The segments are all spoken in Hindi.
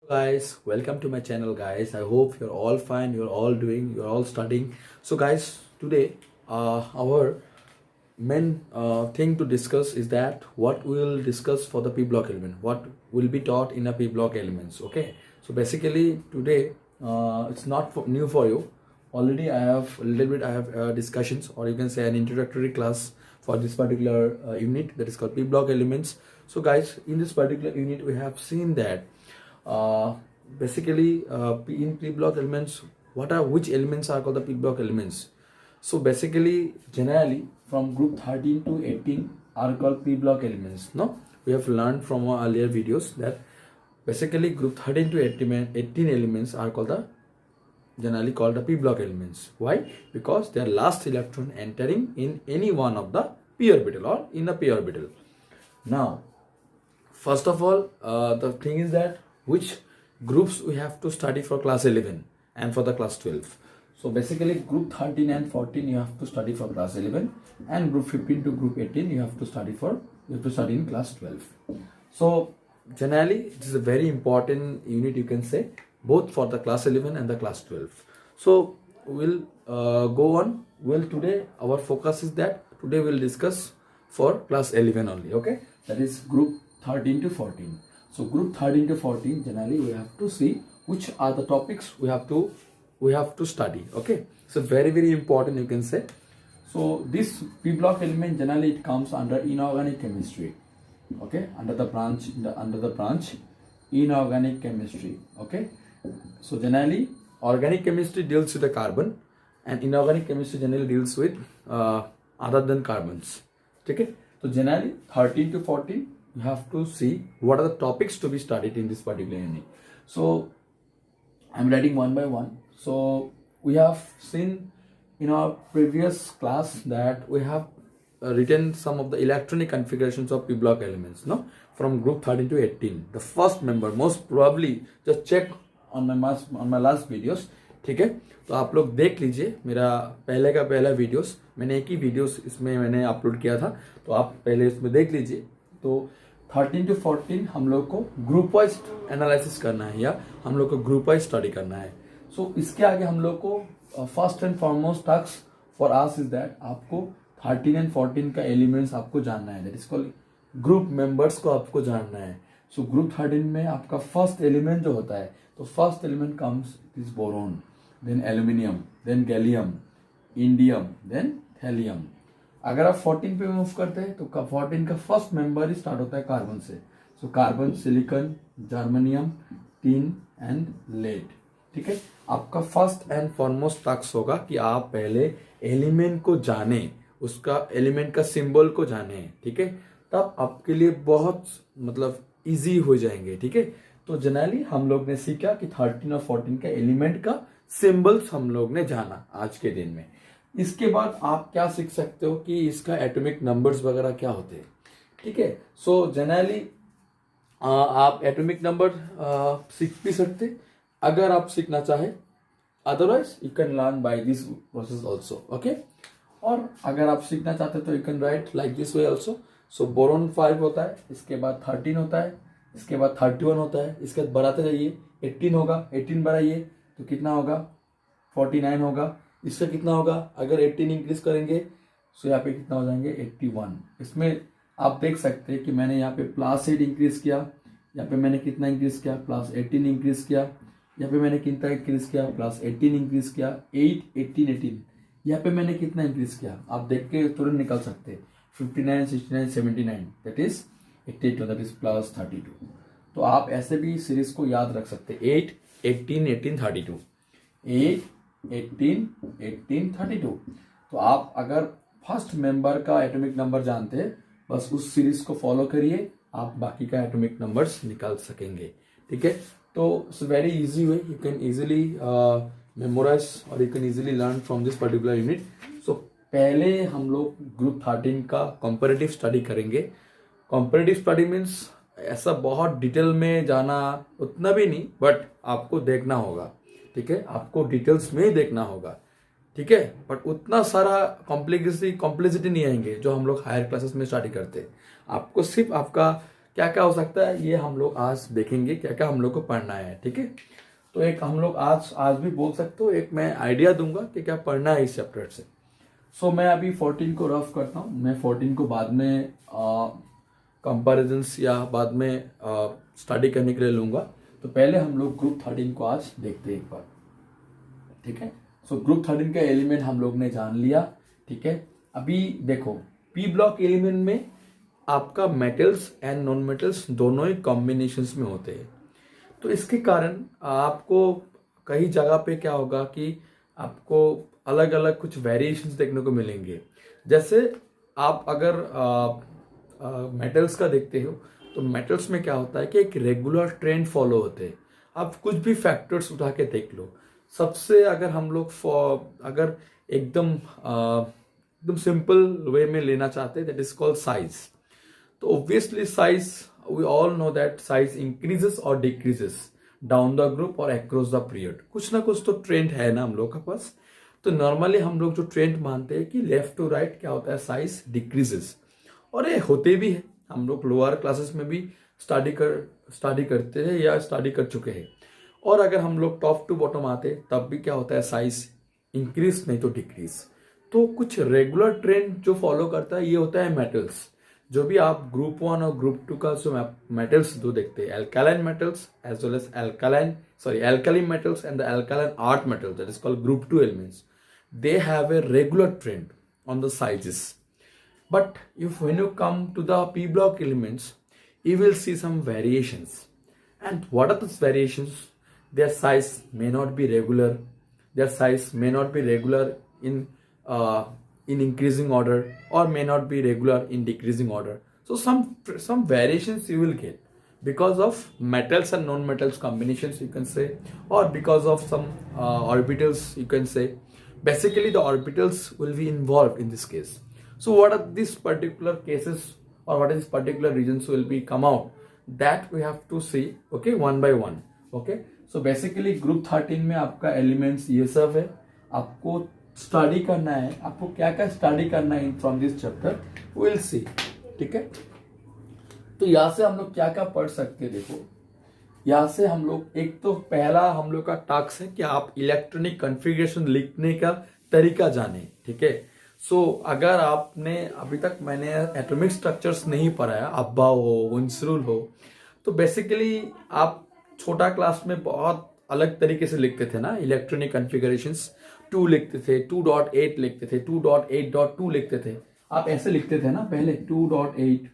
Guys, welcome to my channel guys. I hope you're all fine, you're all studying. So guys, today our main thing to discuss is that what we will discuss for the p block element, what will be taught in a p block elements. Okay, so basically today it's not new for you. Already I have a little bit, I have discussions, or you can say an introductory class for this particular unit, that is called p block elements. So guys, in this particular unit we have seen that uh, basically in p block elements, which elements are called the p block elements. So basically generally from group 13 to 18 are called p block elements. No, we have learned from our earlier videos that basically group 13 to 18 elements are generally called the p block elements. Why? Because they are last electron entering in any one of the p orbital or in a p orbital. Now first of all, the thing is that which groups we have to study for class 11 and for the class 12. So basically group 13 and 14 you have to study for class 11, and group 15 to group 18 you have to study in class 12. So generally it is a very important unit, you can say, both for the class 11 and the class 12. So we'll go on. Well, today our focus is that today we'll discuss for class 11 only. Okay, that is group 13 to 14. So group 13 to 14 generally we have to see which are the topics we have to study. Okay, so very important, you can say. So this p block element generally it comes under inorganic chemistry. Okay, under the branch inorganic chemistry. Okay, so generally organic chemistry deals with the carbon, and inorganic chemistry generally deals with other than carbons. Okay, so generally 13 to 14 you have to see what are the topics to be studied in this particular unit. So I'm writing one by one. So we have seen in our previous class that we have written some of the electronic configurations of p block elements, no, from group 13 to 18. The first member, most probably just check on my last videos. ठीक है, तो आप लोग देख लीजिए मेरा पहले का पहला वीडियोस, मैंने एक ही वीडियोस इसमें मैंने अपलोड किया था, तो आप पहले इसमें देख लीजिए. तो 13 to 14 हम लोग को ग्रुप वाइज एनालिसिस करना है, या हम लोग को ग्रुप वाइज स्टडी करना है. सो इसके आगे हम लोग को first and foremost task for us is that आपको 13 एंड 14 का एलिमेंट्स आपको जानना है, that is called group members को आपको जानना है. सो ग्रुप 13 में आपका फर्स्ट एलिमेंट जो होता है, तो first element comes is boron, then aluminium, then gallium, indium, then thallium. अगर आप 14 पे मूव करते हैं तो 14 का फर्स्ट मेंबर ही स्टार्ट होता है कार्बन से. So carbon, silicon, germanium, tin and lead. ठीक है, आपका फर्स्ट एंड फॉरमोस्ट टास्क होगा कि आप पहले एलिमेंट को जाने, उसका एलिमेंट का सिंबल को जाने. ठीक है, तब आपके लिए बहुत मतलब इजी हो जाएंगे. ठीक है, तो जनरली हम लोग ने सीखा कि 13 और 14 का एलिमेंट का सिंबल्स हम लोग ने जाना आज के दिन में. इसके बाद आप क्या सीख सकते हो कि इसका एटॉमिक नंबर्स वगैरह क्या होते हैं. ठीक है, सो जनरली आप एटॉमिक नंबर सीख भी सकते अगर आप सीखना चाहे, otherwise you can learn by this process also. Okay, और अगर आप सीखना चाहते तो you can write like this way also. So boron 5 होता है, इसके बाद 13 होता है, इसके बाद 31 होता है, इसके बाद बढ़ाते जाइए, 18 होगा, 18 बढ़ाइए तो कितना होगा, 49 होगा. इससे कितना होगा, अगर 18 इंक्रीज करेंगे तो यहाँ पे कितना हो जाएंगे, 81. इसमें आप देख सकते हैं कि मैंने यहाँ पे +8 इंक्रीज किया, यहाँ पे मैंने कितना इंक्रीज किया, +18 इंक्रीज किया, यहाँ पे मैंने कितना इंक्रीज किया, +18 इंक्रीज किया, 8, 18, 18. यहाँ पे मैंने कितना इंक्रीज किया, आप देख के तुरंत निकाल सकते हैं. 59, 69, 79, दैट इज 82, दैट इज +32. तो आप ऐसे भी सीरीज को याद रख सकते हैं, 8, 18, 18, 32, 8, 18, 18, 32. तो आप अगर फर्स्ट मेंबर का एटॉमिक नंबर जानते हैं, बस उस सीरीज को फॉलो करिए, आप बाकी का एटॉमिक नंबर्स निकाल सकेंगे. ठीक है, तो it's very easy way, you can easily memorise और you can easily learn from this particular unit. So पहले हम लोग ग्रुप 13 का कंपैरेटिव स्टडी करेंगे. कंपैरेटिव स्टडी मीन्स ऐसा बहुत डिटेल में जाना उतना भी नहीं, बट आपको देखना होगा. ठीक है, आपको डिटेल्स में ही देखना होगा. ठीक है, बट उतना सारा कॉम्प्लेक्सिटी नहीं आएंगे जो हम लोग हायर क्लासेस में स्टडी करते हैं. आपको सिर्फ आपका क्या क्या हो सकता है ये हम लोग आज देखेंगे, क्या क्या हम लोग को पढ़ना है, ठीक है। तो एक हम लोग आज भी बोल सकते हो, एक मैं आइडिया दूंगा कि क्या पढ़ना है इस चैप्टर से। सो मैं अभी 14 को रफ करता हूँ, मैं 14 को बाद में कंपैरिजंस या बाद में स्टडी करने के लिए लूंगा। तो पहले हम लोग ग्रुप 13 को आज देखते हैं एक बार, ठीक है। सो ग्रुप 13 का एलिमेंट हम लोग ने जान लिया, ठीक है। अभी देखो पी ब्लॉक एलिमेंट में आपका मेटल्स एंड नॉन मेटल्स दोनों ही कॉम्बिनेशंस में होते हैं। तो इसके कारण आपको कई जगह पे क्या होगा कि आपको अलग अलग कुछ वेरिएशंस देखने को मिलेंगे। जैसे आप अगर मेटल्स का देखते हो तो मेटल्स में क्या होता है कि एक रेगुलर ट्रेंड फॉलो होते हैं। आप कुछ भी फैक्टर्स उठा के देख लो, सबसे अगर हम लोग अगर एकदम एकदम सिंपल वे में लेना चाहते हैं, दैट इज कॉल्ड साइज। तो obviously size, we all know that size increases और डिक्रीजेस डाउन द ग्रुप और अक्रॉस द पीरियड। कुछ ना कुछ तो ट्रेंड है ना हम लोग के पास। तो नॉर्मली हम लोग जो ट्रेंड मानते हैं कि लेफ्ट टू राइट क्या होता है, साइज डिक्रीजेस, और ये होते भी है। हम लोग लोअर क्लासेस में भी स्टडी करते हैं या स्टडी कर चुके हैं। और अगर हम लोग टॉप टू बॉटम आते तब भी क्या होता है, साइज इंक्रीज नहीं तो डिक्रीज। तो कुछ रेगुलर ट्रेंड जो फॉलो करता है ये होता है मेटल्स। जो भी आप ग्रुप 1 और ग्रुप 2 का जो मेटल्स दो देखते हैं, alkaline metals as well as alkaline metals and the alkaline earth metals, that is called group 2 elements, they have a regular trend on the sizes. But if when you come to the p block elements, you will see some variations. And what are those variations? Their size may not be regular. Their size may not be regular in increasing order, or may not be regular in decreasing order. So some variations you will get because of metals and non-metals combinations, you can say, or because of some orbitals, you can say. Basically the orbitals will be involved in this case. So what are these particular cases, or what is particular regions will be come out, that we have to see, okay, one by one. Okay, so basically group 13 में आपका elements ये सब है। आपको स्टडी करना है, आपको क्या क्या स्टडी करना है from this chapter, will see, ठीक है। तो यहाँ से हम लोग क्या क्या पढ़ सकते हैं, देखो यहाँ से हम लोग एक तो पहला हम लोग का टास्क है कि आप इलेक्ट्रॉनिक कॉन्फ़िगरेशन लिखने का तरीका जाने, ठीक है। सो अगर आपने अभी तक मैंने एटॉमिक स्ट्रक्चर्स नहीं पढ़ाया, अब्बा हो, विंसरूल हो, तो बेसिकली आप छोटा क्लास में बहुत अलग तरीके से लिखते थे ना इलेक्ट्रॉनिक कॉन्फ़िगरेशंस। 2 लिखते थे, 2.8 लिखते थे, 2.8.2 लिखते थे। आप ऐसे लिखते थे ना पहले, 2.8,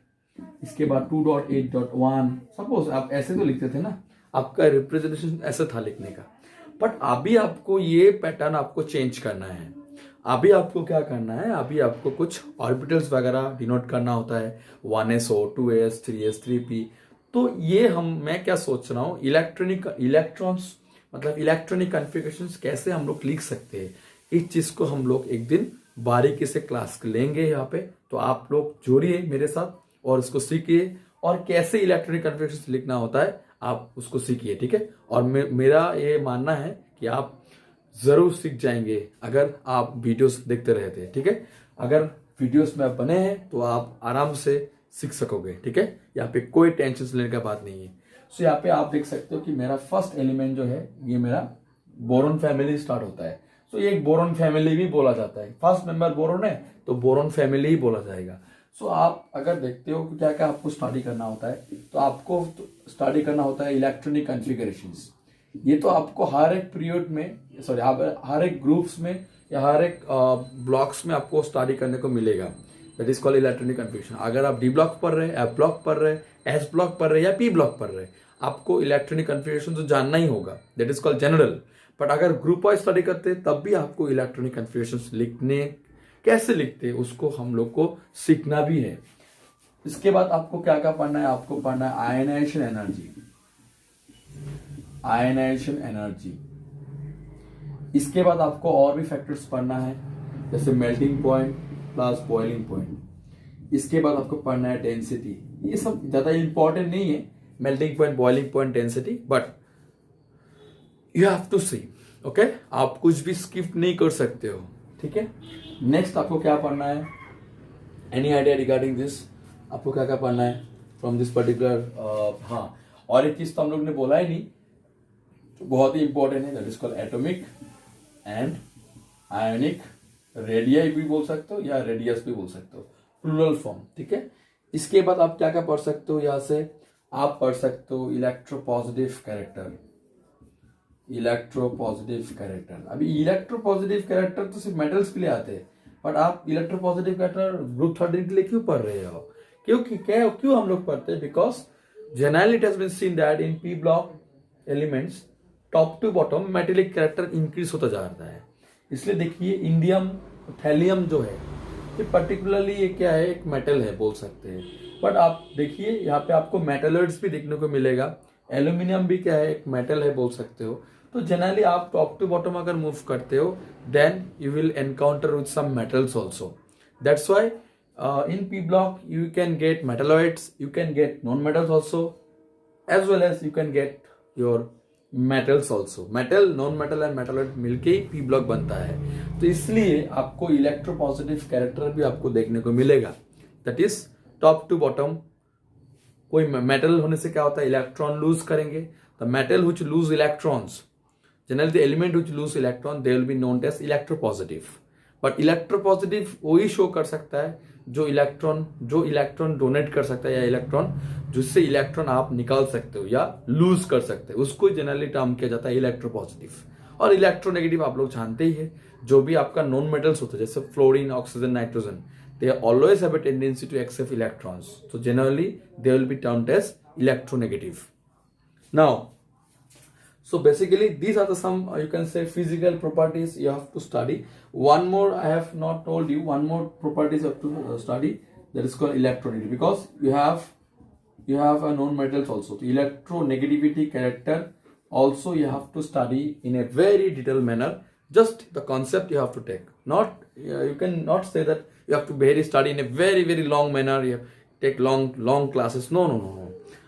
इसके बाद 2.8.1, सपोज आप ऐसे तो लिखते थे ना, आपका रिप्रेजेंटेशन ऐसा था लिखने का। बट अभी आपको ये पैटर्न आपको चेंज करना है। अभी आपको क्या करना है, अभी आपको कुछ ऑर्बिटल्स वगैरह डिनोट करना होता है, 1s हो, 2s, 3s, 3p। तो ये मैं क्या सोच रहा हूँ, इलेक्ट्रॉन्स मतलब इलेक्ट्रॉनिक कॉन्फ़िगरेशंस कैसे हम लोग लिख सकते हैं, इस चीज को हम लोग एक दिन बारीकी से क्लास लेंगे यहाँ पे। तो आप लोग जोड़िए मेरे साथ और उसको सीखिए, और कैसे इलेक्ट्रॉनिक कॉन्फ़िगरेशन लिखना होता है आप उसको सीखिए, ठीक है। और मेरा ये मानना है कि आप जरूर सीख जाएंगे अगर आप वीडियोस देखते रहते हैं, ठीक है। अगर वीडियोस में बने हैं तो आप आराम से सीख सकोगे, ठीक है। यहाँ पे कोई टेंशन लेने का बात नहीं है। सो यहाँ पे आप देख सकते हो कि मेरा फर्स्ट एलिमेंट जो है ये मेरा बोरॉन फैमिली स्टार्ट होता है। सो ये एक बोरॉन फैमिली भी बोला जाता है, फर्स्ट मेंबर बोरॉन है तो बोरॉन फैमिली ही बोला जाएगा। सो आप अगर देखते हो कि क्या क्या आपको स्टडी करना होता है, तो आपको स्टडी करना होता है इलेक्ट्रॉनिक कॉन्फ़िगरेशंस। ये तो आपको हर एक पीरियड में, सॉरी हर एक ग्रुप्स में या हर एक ब्लॉक्स में आपको स्टडी करने को मिलेगा, that is called electronic configuration. अगर आप डी ब्लॉक पढ़ रहे हैं, एफ ब्लॉक पढ़ रहे हैं, एस ब्लॉक पढ़ रहे हैं या पी ब्लॉक पढ़ रहे हैं, आपको इलेक्ट्रॉनिक कॉन्फ़िगरेशन तो जानना ही होगा, that is called general. But अगर ग्रुप वाइज स्टडी करते हैं तब भी आपको इलेक्ट्रॉनिक कॉन्फ़िगरेशन लिखने कैसे लिखते हैं उसको हम लोग को सीखना भी है। इसके बाद आपको क्या क्या पढ़ना है, आपको पढ़ना है आयनाइजेशन एनर्जी, आयनाइजेशन एनर्जी। इसके बाद आपको और भी फैक्टर्स पढ़ना है, जैसे melting point plus boiling point. इसके बाद आपको पढ़ना है डेंसिटी। ये सब ज्यादा इंपॉर्टेंट नहीं है, melting point, boiling point, density, but you have to see, okay. आप कुछ भी स्किप नहीं कर सकते हो, ठीक है। नेक्स्ट आपको क्या पढ़ना है, एनी आइडिया रिगार्डिंग दिस, आपको क्या क्या पढ़ना है? From this particular. हाँ, और एक चीज तो हम लोग ने बोला ही नहीं, तो बहुत ही इंपॉर्टेंट है, that is called atomic and ionic radii भी बोल सकते हो या रेडियस भी बोल सकते हो, प्लूरल फॉर्म। ठीक है, इसके बाद आप क्या क्या पढ़ सकते हो यहाँ से, आप पढ़ सकते हो इलेक्ट्रोपॉजिटिव कैरेक्टर। इलेक्ट्रोपॉजिटिव कैरेक्टर, अभी इलेक्ट्रोपॉजिटिव कैरेक्टर तो सिर्फ मेटल्स के लिए आते हैं, बट आप इलेक्ट्रोपॉजिटिव कैरेक्टर ग्रुप 13 के लिए क्यों पढ़ रहे हो? क्योंकि क्यों हम लोग पढ़ते हैं? Because generally it has been seen that in P block elements top to bottom metallic character increase होता जा रहा है। इसलिए देखिए इंडियम थैलियम जो है ये पर्टिकुलरली ये क्या है, एक मेटल है बोल सकते हैं, बट आप देखिए यहाँ पे आपको मेटलर्ड्स भी देखने को मिलेगा, एल्यूमिनियम भी क्या है, एक मेटल है बोल सकते हो। तो जनरली आप टॉप टू बॉटम अगर मूव करते हो then you will encounter with some metals also. That's why in P block you can get metalloids, you can get non-metals also, as well as you can get your metals also. metal, non-metal and metalloid मिलके ही P block बनता है। तो इसलिए आपको इलेक्ट्रोपॉजिटिव कैरेक्टर भी आपको देखने को मिलेगा, that is top to bottom. कोई मेटल होने से क्या होता है, इलेक्ट्रॉन लूज करेंगे। The metal which lose electrons, generally the element which lose electron they will be known as electropositive. But electropositive वही शो कर सकता है जो इलेक्ट्रॉन डोनेट कर सकता है, या इलेक्ट्रॉन जिससे इलेक्ट्रॉन आप निकाल सकते हो या लूज कर सकते हो, उसको जनरली टर्म किया जाता है इलेक्ट्रोपॉजिटिव। और इलेक्ट्रोनेगेटिव आप लोग जानते ही है, जो भी आपका नॉन मेटल्स होते हैं जैसे fluorine, oxygen, nitrogen, they always have a tendency to accept electrons, so generally they will be termed as electronegative. Now, so basically these are the some you can say physical properties you have to study. One more I have not told you, one more properties you have to study, that is called electronegativity, because you have a non-metals also. The electronegativity character also you have to study in a very detailed manner. Just the concept you have to take, not you can not say that you have to study in a very long manner, you have to take long classes. No,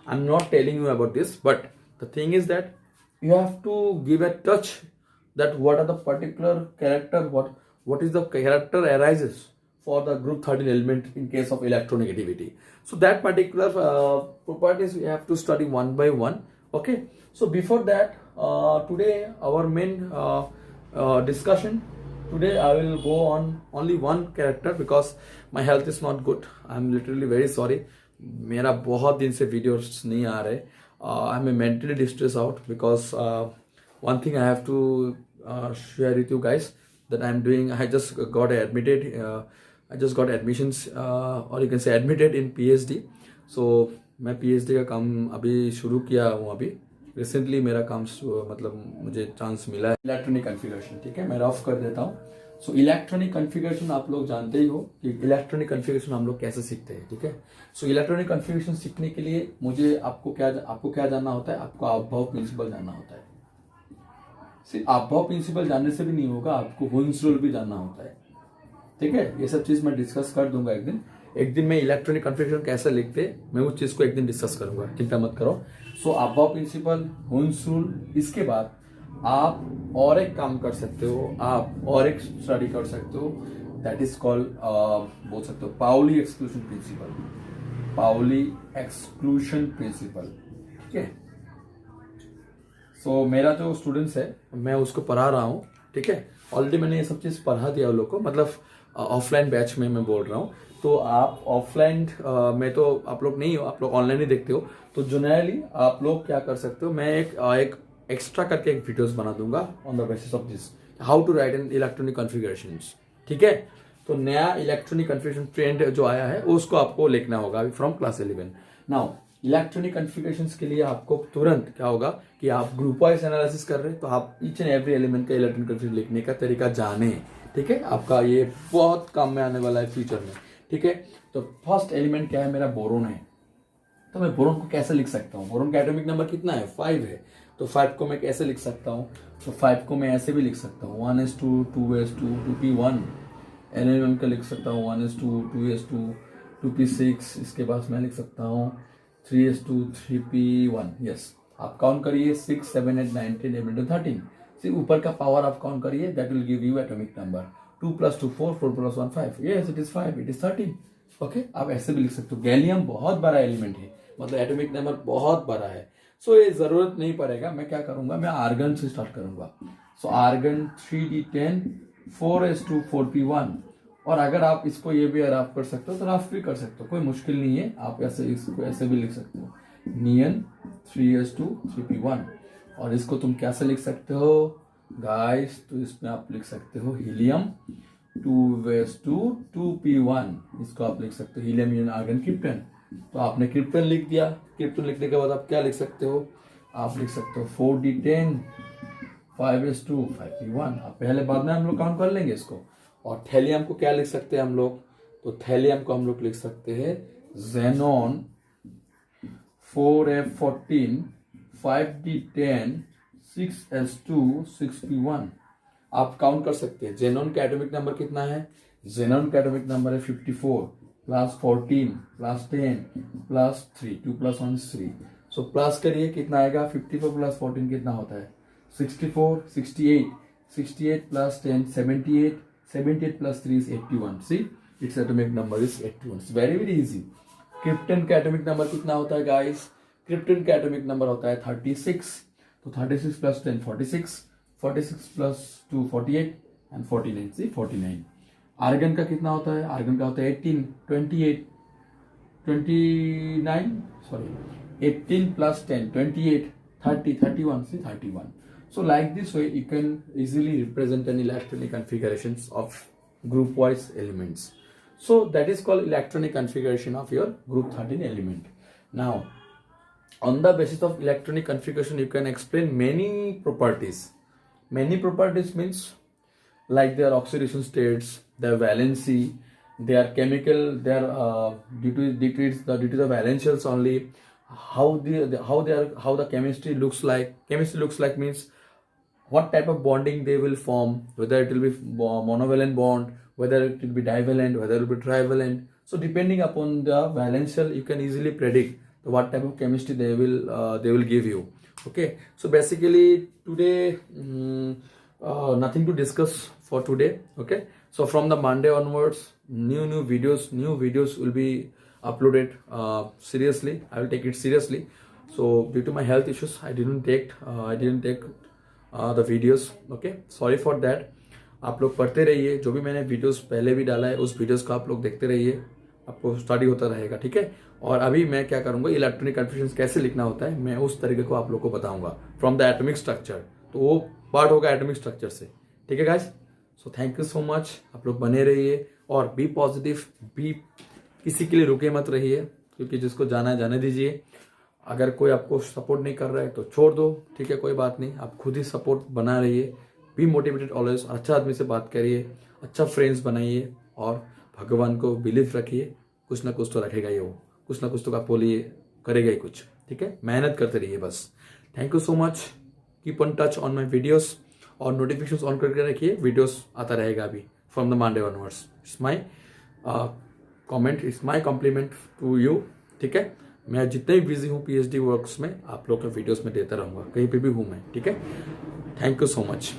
I'm not telling you about this, but the thing is that you have to give a touch that what are the particular character, what is the character arises for the group 13 element in case of electronegativity. So that particular properties we have to study one by one. Okay, so before that today our main discussion, today I will go on only one character because my health is not good. I'm literally very sorry, मेरा बहुत दिन से वीडियोस नहीं आ रहे। I'm mentally distressed out because one thing I have to share with you guys that I'm doing, I just got admitted, I just got admissions or you can say admitted in PhD. So मैं PhD का काम अभी शुरू किया हूँ, अभी रिसेंटली मेरा काम मतलब मुझे चांस मिला है। इलेक्ट्रॉनिक कॉन्फ़िगरेशन, ठीक है, मैं ऑफ कर देता हूँ। सो इलेक्ट्रॉनिक कॉन्फ़िगरेशन आप लोग जानते ही हो कि इलेक्ट्रॉनिक कॉन्फ़िगरेशन हम लोग कैसे सीखते हैं, ठीक है। सो इलेक्ट्रॉनिक कॉन्फ़िगरेशन सीखने के लिए मुझे आपको क्या जानना होता है, आपको अबव प्रिंसिपल जानना होता है। सिर्फ अबव प्रिंसिपल जानने से भी नहीं होगा, आपको हुन्स रूल भी जानना होता है, ठीक है। ये सब चीज मैं डिस्कस कर दूंगा एक दिन मैं इलेक्ट्रॉनिक कॉन्फ़िगरेशन कैसे लिखते मैं उस चीज को एक दिन डिस्कस करूंगा, चिंता मत करो। सो अबव प्रिंसिपल, हुन्स रूल, इसके बाद आप और एक काम कर सकते हो, आप और एक स्टडी कर सकते हो, दैट इज कॉल्ड बोल सकते हो Pauli exclusion principle. Pauli exclusion principle, ठीक है। सो मेरा जो स्टूडेंट्स है मैं उसको पढ़ा रहा हूँ, ठीक है। ऑलरेडी मैंने ये सब चीज पढ़ा दिया उन लोग को, मतलब ऑफलाइन बैच में मैं बोल रहा हूँ। तो आप ऑफलाइन में तो आप लोग नहीं हो, आप लोग ऑनलाइन ही देखते हो। तो जनरली आप लोग क्या कर सकते हो, मैं एक एक्स्ट्रा करके एक वीडियोस बना दूंगा on the basis of this, how to write in electronic configurations, ठीक है। तो नया इलेक्ट्रॉनिक कॉन्फ़िगरेशन ट्रेंड जो आया है उसको आपको लिखना होगा अभी from class 11। Now electronic configurations के लिए आपको तुरंत क्या होगा कि आप ग्रुप वाइज एनालिसिस कर रहे हैं तो आप ईच एंड एवरी एलिमेंट का इलेक्ट्रॉनिक कॉन्फ़िगरेशन लिखने का तरीका जाने, ठीक है। आपका ये बहुत काम में आने वाला है फ्यूचर में, ठीक है। तो फर्स्ट एलिमेंट क्या है, मेरा बोरोन है। तो मैं बोरोन को कैसे लिख सकता हूँ, बोरोन का एटॉमिक नंबर कितना है, 5 है। तो 5 को मैं कैसे लिख सकता हूँ, तो 5 को मैं ऐसे भी लिख सकता हूँ 1s2 2s2 2p1। एलिमेंट का लिख सकता हूँ 1s2 2s2 2p6। इसके बाद मैं लिख सकता हूँ 3s2 3p1। यस, आप काउंट करिए 6 7 8 9 10 11 13। सिर्फ ऊपर का पावर आप काउंट करिए, that will give you atomic number. 2 + 2 4 4 + 1 5। Yes, it is 5, it is 13। Okay, आप ऐसे भी लिख सकते हो। गैलियम बहुत बड़ा एलिमेंट है, मतलब एटॉमिक नंबर बहुत बड़ा है। सो ये जरूरत नहीं पड़ेगा, मैं क्या करूंगा, मैं आर्गन से स्टार्ट करूंगा। सो आर्गन 3d10 4s2 4p1। और अगर आप इसको ये भी रफ कर सकते हो तो रफ भी कर सकते हो, कोई मुश्किल नहीं है, आप ऐसे इसको ऐसे भी लिख सकते हो, नियन 3s2 3p1। और इसको तुम कैसे लिख सकते हो गाइस, तो इसमें आप लिख सकते हो हीलियम 2s2 2p1, इसको आप लिख सकते हो हीलियम यूनियन आर्गन क्रिप्टन। तो आपने क्रिप्टन लिख दिया। क्रिप्टन लिखने के बाद आप क्या लिख सकते हो, आप लिख सकते हो 4d10 5s2 5p1। आप पहले बाद में हम लोग काउंट कर लेंगे इसको। और थैलियम को क्या लिख सकते हैं हम लोग, तो थैलियम को हम लोग लिख सकते हैं xenon 4f14 5d10 6s2 6p1। आप काउंट कर सकते हैं जेनॉन का एटॉमिक नंबर कितना है, जेनॉन का एटॉमिक नंबर है 54 plus 14 plus 10 plus 3 2 plus 1 3। So plus करिए कितना आएगा, 54 प्लस 14 कितना होता है 64 68 68 plus 10 78 78 plus 3 is 81. See, its atomic number is 81. It's very very easy. Krypton का एटॉमिक नंबर कितना होता है गाइस, क्रिप्टन का एटॉमिक नंबर होता है 36। तो 36 plus 10 46, 46 plus 2 48 and 49 see 49। Argon का कितना होता है, आर्गन का होता है 18 28 29 sorry 18 plus 10 28 30 31 C 31। So like this way, you can easily represent an electronic configurations of group-wise elements. So that is called electronic configuration of your group 13 element. Now, on the basis of electronic configuration, you can explain many properties. Many properties means like their oxidation states, their valency, their chemical, their due to the valentials only. How the chemistry looks like. Chemistry looks like means what type of bonding they will form, whether it will be monovalent bond, whether it will be divalent, whether it will be trivalent. So depending upon the valential, you can easily predict what type of chemistry they will give you. Okay, so basically today nothing to discuss for today. Okay, so from the Monday onwards, new videos will be uploaded. Seriously, I will take it seriously. So due to my health issues, I didn't take the videos. Okay, sorry for that. आप लोग पढ़ते रहिए, जो भी मैंने वीडियोस पहले भी डाला है उस वीडियोस को आप लोग देखते रहिए, आपको स्टडी होता रहेगा। ठीक है, और अभी मैं क्या करूंगा, इलेक्ट्रॉनिक कन्फ्यूजन कैसे लिखना होता है मैं उस तरीके को आप लोग को बताऊंगा फ्रॉम द एटॉमिक स्ट्रक्चर। तो वो पार्ट होगा एटॉमिक स्ट्रक्चर से। ठीक है guys, so thank you so much. आप लोग बने रहिए और बी पॉजिटिव, बी किसी के लिए रुके मत रहिए, क्योंकि जिसको जाना है जाने दीजिए। अगर कोई आपको सपोर्ट नहीं कर रहा है तो छोड़ दो, ठीक है, कोई बात नहीं, आप खुद ही सपोर्ट बना रहिए। बी मोटिवेटेड ऑलवेज, अच्छा आदमी से बात करिए, अच्छा फ्रेंड्स बनाइए और भगवान को बिलीव रखिए, कुछ ना कुछ तो रखेगा ही, वो कुछ ना कुछ तो आपको लिए करेगा ही कुछ। ठीक है, मेहनत करते रहिए बस। Thank you so much, keep on touch on my videos और नोटिफिकेशंस ऑन करके रखिए, वीडियोस आता रहेगा अभी from the Monday onwards. It's my comment, it's my compliment to you. ठीक है, मैं जितने भी बिजी हूँ पीएचडी वर्क्स में, आप लोग के वीडियोस में देता रहूँगा, कहीं पे भी हूँ मैं। ठीक है, थैंक यू सो मच।